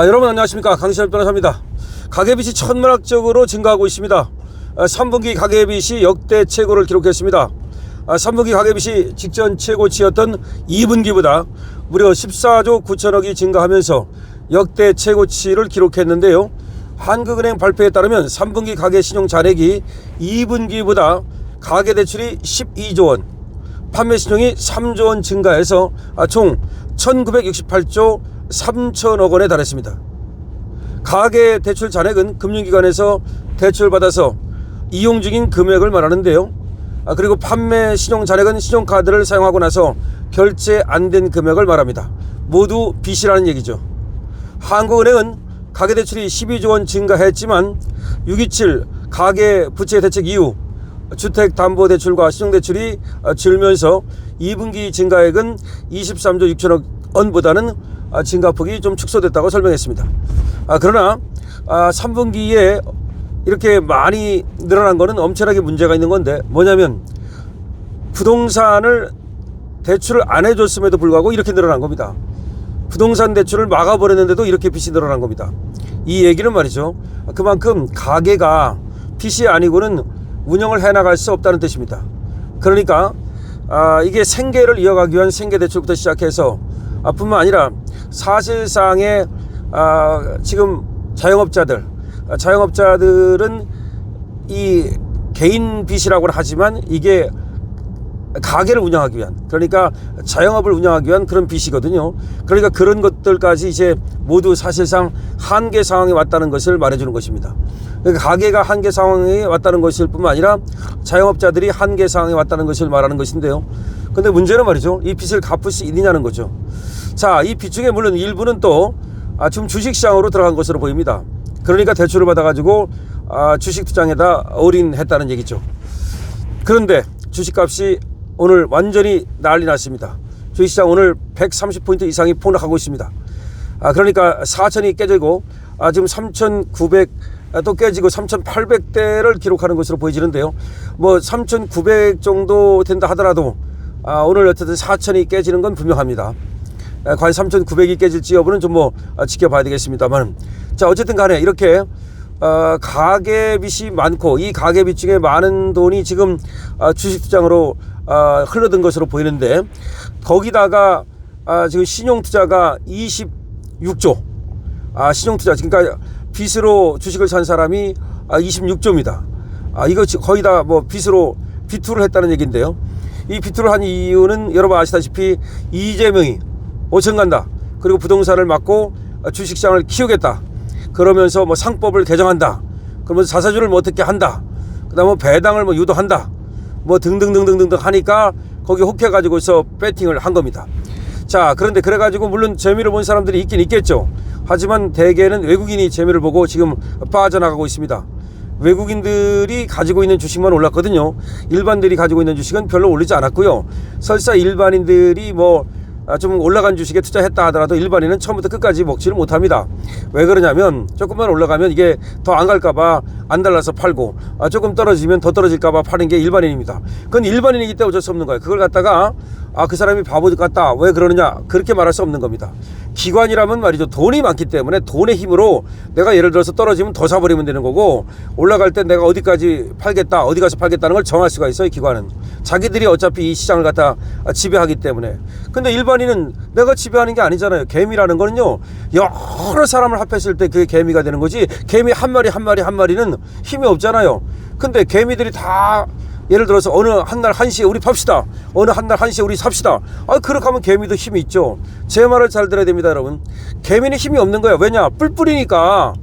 여러분 안녕하십니까, 강신엽 변호사입니다. 가계빚이 천문학적으로 증가하고 있습니다. 3분기 가계빚이 역대 최고를 기록했습니다. 3분기 가계빚이 직전 최고치였던 2분기보다 무려 14조 9천억이 증가하면서 역대 최고치를 기록했는데요. 한국은행 발표에 따르면 3분기 가계 신용 잔액이 2분기보다 가계대출이 12조 원, 판매 신용이 3조 원 증가해서 총 1968조 3천억 원에 달했습니다. 가계대출 잔액은 금융기관에서 대출받아서 이용 중인 금액을 말하는데요. 그리고 판매 신용 잔액은 신용카드를 사용하고 나서 결제 안 된 금액을 말합니다. 모두 빚이라는 얘기죠. 한국은행은 가계대출이 12조 원 증가했지만 6.27 가계부채대책 이후 주택담보대출과 신용대출이 줄면서 2분기 증가액은 23조 6천억 원보다는 증가폭이 좀 축소됐다고 설명했습니다. 그러나 3분기에 이렇게 많이 늘어난 것은 엄청나게 문제가 있는 건데, 뭐냐면 부동산을 대출을 안 해줬음에도 불구하고 이렇게 늘어난 겁니다. 부동산 대출을 막아버렸는데도 이렇게 빚이 늘어난 겁니다. 이 얘기는 말이죠, 그만큼 가계가 빚이 아니고는 운영을 해나갈 수 없다는 뜻입니다. 그러니까 이게 생계를 이어가기 위한 생계대출부터 시작해서 뿐만 아니라 사실상의 지금 자영업자들은 이 개인 빚이라고 하지만 이게 가게를 운영하기 위한, 그러니까 자영업을 운영하기 위한 그런 빚이거든요. 그러니까 그런 것들까지 이제 모두 사실상 한계 상황에 왔다는 것을 말해주는 것입니다. 그러니까 가게가 한계 상황에 왔다는 것일 뿐만 아니라 자영업자들이 한계 상황에 왔다는 것을 말하는 것인데요. 근데 문제는 말이죠, 이 빚을 갚을 수 있느냐는 거죠. 자, 이 빚 중에 물론 일부는 또 지금 주식시장으로 들어간 것으로 보입니다. 그러니까 대출을 받아가지고 주식 투자에다 올인했다는 얘기죠. 그런데 주식값이 오늘 완전히 난리 났습니다. 주식시장 오늘 130포인트 이상이 폭락하고 있습니다. 그러니까 4천이 깨지고 지금 3,900 또 깨지고 3,800대를 기록하는 것으로 보여지는데요. 뭐 3,900 정도 된다 하더라도 오늘 어쨌든 4천이 깨지는 건 분명합니다. 과연 3,900이 깨질지 여부는 좀 지켜봐야 되겠습니다만, 자, 어쨌든 간에 이렇게 가계빚이 많고 이 가계빚 중에 많은 돈이 지금 주식투자로 흘러든 것으로 보이는데, 거기다가 지금 신용투자가 26조, 신용투자, 그러니까 빚으로 주식을 산 사람이 26조입니다. 이거 거의 다 빚으로 비투를 했다는 얘기인데요. 이 비투를 한 이유는 여러분 아시다시피 이재명이 5천 간다, 그리고 부동산을 막고 주식시장을 키우겠다, 그러면서 상법을 개정한다, 그러면서 자사주를 어떻게 한다, 그 다음에 배당을 유도한다, 등등등등등등 하니까 거기 혹해가지고서 배팅을 한 겁니다. 자, 그런데 그래가지고 물론 재미를 본 사람들이 있긴 있겠죠. 하지만 대개는 외국인이 재미를 보고 지금 빠져나가고 있습니다. 외국인들이 가지고 있는 주식만 올랐거든요. 일반들이 가지고 있는 주식은 별로 오르지 않았고요. 설사 일반인들이 좀 올라간 주식에 투자했다 하더라도 일반인은 처음부터 끝까지 먹지를 못합니다. 왜 그러냐면 조금만 올라가면 이게 더 안 갈까봐 안 달라서 팔고, 조금 떨어지면 더 떨어질까봐 파는 게 일반인입니다. 그건 일반인이기 때문에 어쩔 수 없는 거예요. 그걸 갖다가 그 사람이 바보 같다, 왜 그러느냐, 그렇게 말할 수 없는 겁니다. 기관이라면 말이죠, 돈이 많기 때문에 돈의 힘으로 내가 예를 들어서 떨어지면 더 사버리면 되는 거고, 올라갈 때 내가 어디까지 팔겠다, 어디 가서 팔겠다는 걸 정할 수가 있어요. 기관은 자기들이 어차피 이 시장을 갖다 지배하기 때문에. 근데 일반인은 내가 지배하는 게 아니잖아요. 개미라는 거는요, 여러 사람을 합했을 때 그게 개미가 되는 거지, 개미 한 마리는 힘이 없잖아요. 근데 개미들이 다 예를 들어서 어느 한날 1시에 우리 팝시다, 어느 한날 1시에 우리 삽시다, 그렇게 하면 개미도 힘이 있죠. 제 말을 잘 들어야 됩니다, 여러분. 개미는 힘이 없는 거야. 왜냐? 뿔 뿌리니까.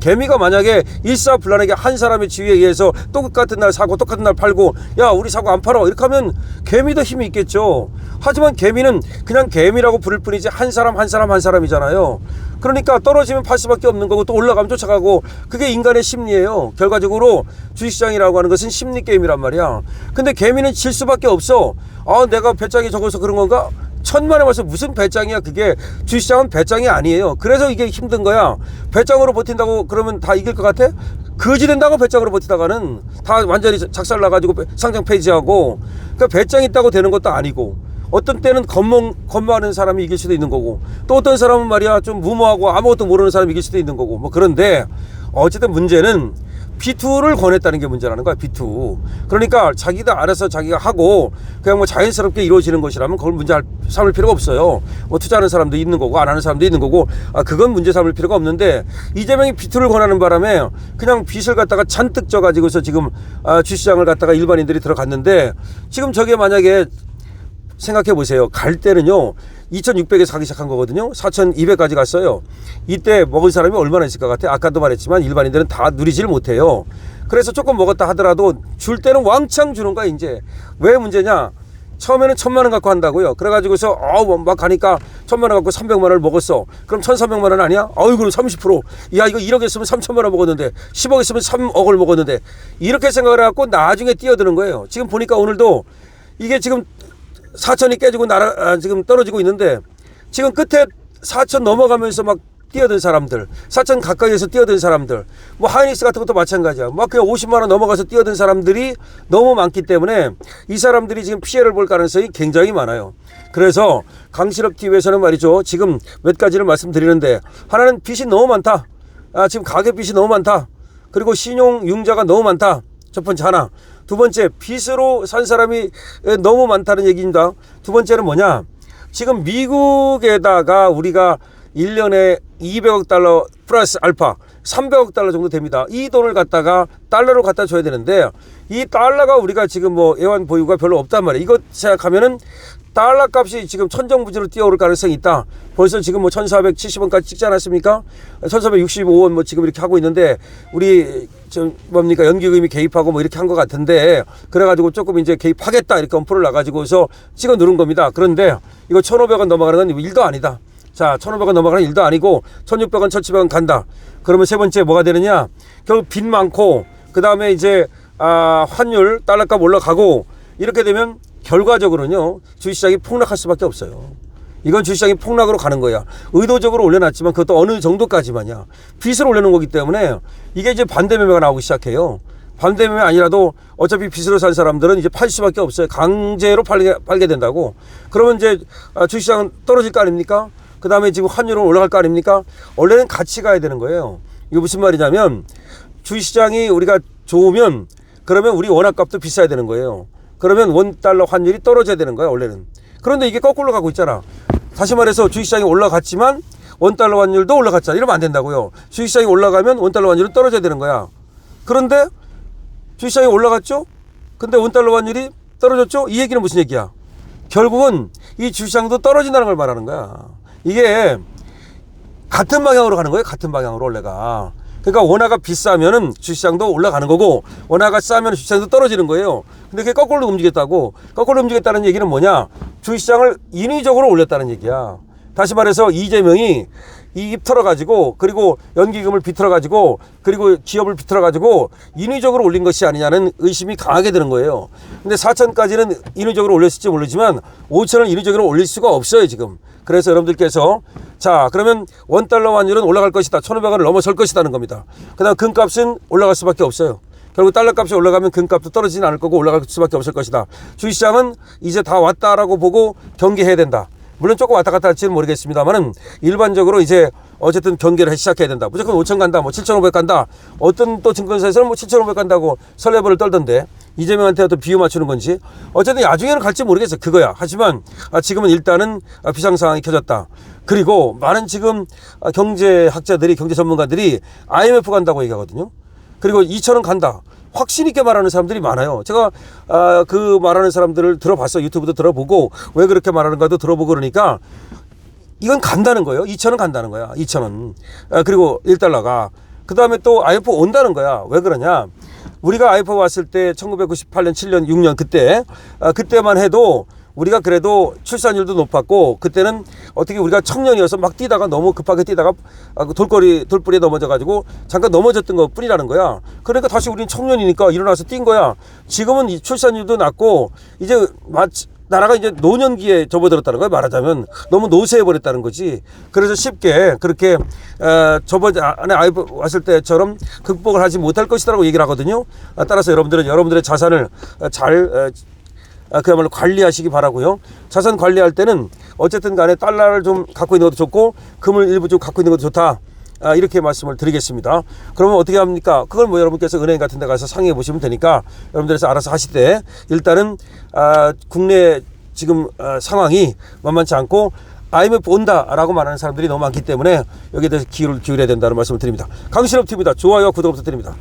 개미가 만약에 일사불란하게 한 사람의 지위에 의해서 똑같은 날 사고 똑같은 날 팔고, 야 우리 사고 안 팔어, 이렇게 하면 개미도 힘이 있겠죠. 하지만 개미는 그냥 개미라고 부를 뿐이지 한 사람이잖아요. 그러니까 떨어지면 팔 수밖에 없는 거고, 또 올라가면 쫓아가고, 그게 인간의 심리예요. 결과적으로 주식시장이라고 하는 것은 심리 게임이란 말이야. 근데 개미는 질 수밖에 없어. 내가 배짱이 적어서 그런 건가? 천만에 와서 무슨 배짱이야. 그게 주식시장은 배짱이 아니에요. 그래서 이게 힘든 거야. 배짱으로 버틴다고 그러면 다 이길 것 같아? 거지 된다고 배짱으로 버티다가는 다 완전히 작살나가지고 상장 폐지하고. 그러니까 배짱 있다고 되는 것도 아니고, 어떤 때는 겁많은 사람이 이길 수도 있는 거고, 또 어떤 사람은 말이야 좀 무모하고 아무것도 모르는 사람이 이길 수도 있는 거고, 뭐 그런데 어쨌든 문제는 B2를 권했다는 게 문제라는 거야. B2. 그러니까 자기도 알아서 자기가 하고 그냥 뭐 자연스럽게 이루어지는 것이라면 그걸 문제 삼을 필요가 없어요. 뭐 투자하는 사람도 있는 거고 안 하는 사람도 있는 거고, 그건 문제 삼을 필요가 없는데, 이재명이 B2를 권하는 바람에 그냥 빚을 갖다가 잔뜩 져 가지고서 지금 주시장을 갖다가 일반인들이 들어갔는데, 지금 저게 만약에 생각해 보세요. 갈 때는요 2600에서 가기 시작한 거거든요. 4200까지 갔어요. 이때 먹은 사람이 얼마나 있을 것 같아요? 아까도 말했지만 일반인들은 다 누리질 못해요. 그래서 조금 먹었다 하더라도 줄 때는 왕창 주는 거야. 이제 왜 문제냐, 처음에는 1000만원 갖고 한다고요. 그래가지고서 막 가니까 1000만원 갖고 300만원을 먹었어. 그럼 1300만원 아니야? 그럼 30%. 야, 이거 1억 했으면 3000만원 먹었는데, 10억 했으면 3억을 먹었는데, 이렇게 생각을 해갖고 나중에 뛰어드는 거예요. 지금 보니까 오늘도 이게 지금 4천이 깨지고 지금 떨어지고 있는데, 지금 끝에 4천 넘어가면서 막 뛰어든 사람들, 4천 가까이에서 뛰어든 사람들, 뭐 하이닉스 같은 것도 마찬가지야. 막 그냥 50만원 넘어가서 뛰어든 사람들이 너무 많기 때문에 이 사람들이 지금 피해를 볼 가능성이 굉장히 많아요. 그래서 강실업 TV에서는 말이죠, 지금 몇 가지를 말씀드리는데, 하나는 빚이 너무 많다. 지금 가계 빚이 너무 많다. 그리고 신용 융자가 너무 많다. 첫 번째 하나. 두 번째, 빚으로 산 사람이 너무 많다는 얘기입니다. 두 번째는 뭐냐, 지금 미국에다가 우리가 1년에 200억 달러 플러스 알파 300억 달러 정도 됩니다. 이 돈을 갖다가 달러로 갖다 줘야 되는데, 이 달러가 우리가 지금 뭐 애완 보유가 별로 없단 말이에요. 이거 생각하면은 달러 값이 지금 천정부지로 뛰어오를 가능성이 있다. 벌써 지금 뭐 1470원까지 찍지 않았습니까? 1465원 뭐 지금 이렇게 하고 있는데, 우리 뭡니까 연기금이 개입하고 뭐 이렇게 한 것 같은데, 그래가지고 조금 이제 개입하겠다 이렇게 엄포를 나가지고서 찍어 누른 겁니다. 그런데 이거 1500원 넘어가는 건 일도 아니다. 자, 1500원 넘어가는 일도 아니고 1600원 1700원 간다. 그러면 세 번째 뭐가 되느냐, 결국 빚 많고 그 다음에 이제 환율 달러값 올라가고, 이렇게 되면 결과적으로는요 주식시장이 폭락할 수밖에 없어요. 이건 주식시장이 폭락으로 가는 거야. 의도적으로 올려놨지만 그것도 어느 정도까지만이야. 빚을 올려놓은 거기 때문에 이게 이제 반대매매가 나오기 시작해요. 반대매매 아니라도 어차피 빚으로 산 사람들은 이제 팔 수밖에 없어요. 강제로 팔게 된다고. 그러면 이제 주식시장은 떨어질 거 아닙니까? 그 다음에 지금 환율은 올라갈 거 아닙니까? 원래는 같이 가야 되는 거예요. 이거 무슨 말이냐면, 주식시장이 우리가 좋으면 그러면 우리 원화값도 비싸야 되는 거예요. 그러면 원달러 환율이 떨어져야 되는 거야 원래는. 그런데 이게 거꾸로 가고 있잖아. 다시 말해서 주식시장이 올라갔지만 원달러 환율도 올라갔잖아. 이러면 안 된다고요. 주식시장이 올라가면 원달러 환율은 떨어져야 되는 거야. 그런데 주식시장이 올라갔죠? 근데 원달러 환율이 떨어졌죠? 이 얘기는 무슨 얘기야? 결국은 이 주식시장도 떨어진다는 걸 말하는 거야. 이게 같은 방향으로 가는 거예요. 같은 방향으로 원래가. 그러니까 원화가 비싸면은 주식시장도 올라가는 거고, 원화가 싸면 주식시장도 떨어지는 거예요. 근데 그게 거꾸로 움직였다고. 거꾸로 움직였다는 얘기는 뭐냐, 주식시장을 인위적으로 올렸다는 얘기야. 다시 말해서 이재명이 이입 털어가지고, 그리고 연기금을 비틀어가지고, 그리고 기업을 비틀어가지고 인위적으로 올린 것이 아니냐는 의심이 강하게 드는 거예요. 근데 4천까지는 인위적으로 올렸을지 모르지만 5천을 인위적으로 올릴 수가 없어요 지금. 그래서 여러분들께서, 자 그러면 원달러 환율은 올라갈 것이다, 1500원을 넘어설 것이다는 겁니다. 그 다음 금값은 올라갈 수밖에 없어요. 결국 달러 값이 올라가면 금값도 떨어지진 않을 거고 올라갈 수밖에 없을 것이다. 주식시장은 이제 다 왔다라고 보고 경계해야 된다. 물론 조금 왔다 갔다 할지는 모르겠습니다만은, 일반적으로 이제 어쨌든 경계를 시작해야 된다. 무조건 5천 간다, 뭐 7,500 간다. 어떤 또 증권사에서는 뭐 7,500 간다고 설레발을 떨던데, 이재명한테 어떤 비유 맞추는 건지. 어쨌든 나중에는 갈지 모르겠어. 그거야. 하지만 지금은 일단은 비상 상황이 켜졌다. 그리고 많은 지금 경제학자들이, 경제 전문가들이 IMF 간다고 얘기하거든요. 그리고 2천원 간다. 확신 있게 말하는 사람들이 많아요. 제가 그 말하는 사람들을 들어봤어요. 유튜브도 들어보고 왜 그렇게 말하는가도 들어보고, 그러니까 이건 간다는 거예요. 2천원 간다는 거야. 2천원. 그리고 1달러가. 그 다음에 또 IMF 온다는 거야. 왜 그러냐. 우리가 IMF 왔을 때 1998년, 7년, 6년 그때만 해도 우리가 그래도 출산율도 높았고, 그때는 어떻게 우리가 청년이어서 막 뛰다가 너무 급하게 뛰다가 돌뿌리에 넘어져가지고 잠깐 넘어졌던 것 뿐이라는 거야. 그러니까 다시 우리는 청년이니까 일어나서 뛴 거야. 지금은 이 출산율도 낮고 이제 나라가 이제 노년기에 접어들었다는 거야. 말하자면 너무 노쇠해버렸다는 거지. 그래서 쉽게 그렇게 저번에 IMF 왔을 때처럼 극복을 하지 못할 것이라고 얘기를 하거든요. 따라서 여러분들은 여러분들의 자산을 잘 그야말로 관리하시기 바라고요. 자산 관리할 때는 어쨌든 간에 달러를 좀 갖고 있는 것도 좋고 금을 일부 좀 갖고 있는 것도 좋다. 이렇게 말씀을 드리겠습니다. 그러면 어떻게 합니까? 그걸 뭐 여러분께서 은행 같은 데 가서 상의해 보시면 되니까 여러분들께서 알아서 하시되, 일단은 국내 지금 상황이 만만치 않고 IMF 온다라고 말하는 사람들이 너무 많기 때문에 여기에 대해서 기울여야 된다는 말씀을 드립니다. 강신업 TV입니다. 좋아요와 구독 부탁드립니다.